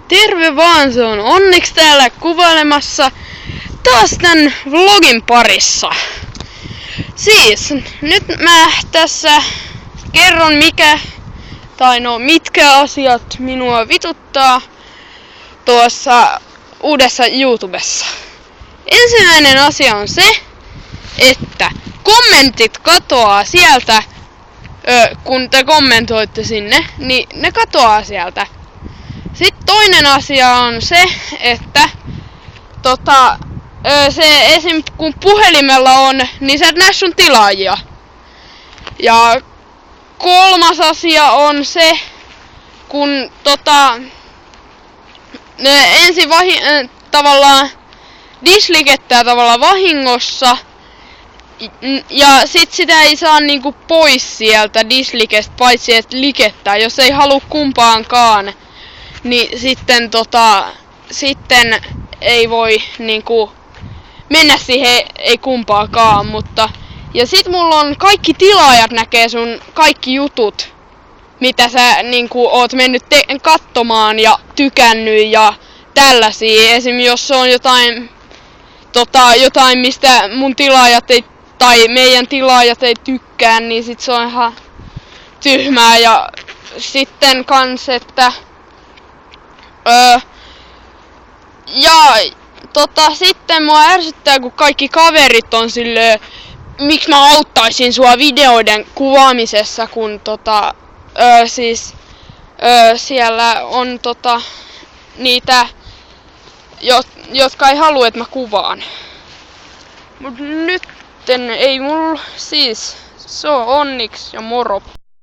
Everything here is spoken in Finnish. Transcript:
Terve vaan, se on Onneksi täällä kuvailemassa taas tän vlogin parissa. Siis, nyt mä tässä kerron mitkä asiat minua vituttaa tuossa uudessa YouTubessa. Ensimmäinen asia on se, että kommentit katoaa sieltä, kun te kommentoitte sinne, niin ne katoaa sieltä. Sitten toinen asia on se, että se esim. Kun puhelimella on, niin sä et näe sun tilaajia. Ja kolmas asia on se, kun ensin tavallaan dislikettää tavallaan vahingossa. Ja sit sitä ei saa niinku pois sieltä dislikesta, paitsi että likettää, jos ei halua kumpaankaan. Niin sitten ei voi niinku mennä siihen ei kumpaakaan, mutta ja sit mulla on kaikki tilaajat näkee sun kaikki jutut, mitä sä niinku oot mennyt katsomaan ja tykännyt ja tällaisia. Esim. Jos on jotain mistä mun tilaajat ei tai meidän tilaajat ei tykkää, niin sit se on ihan tyhmää. Ja sitten kans, että sitten mua ärsyttää, kun kaikki kaverit on silleen, miksi mä auttaisin sua videoiden kuvaamisessa, kun siellä on niitä, jotka ei halua, että mä kuvaan. Mut nytten ei mulla siis, se on onneksi ja moro.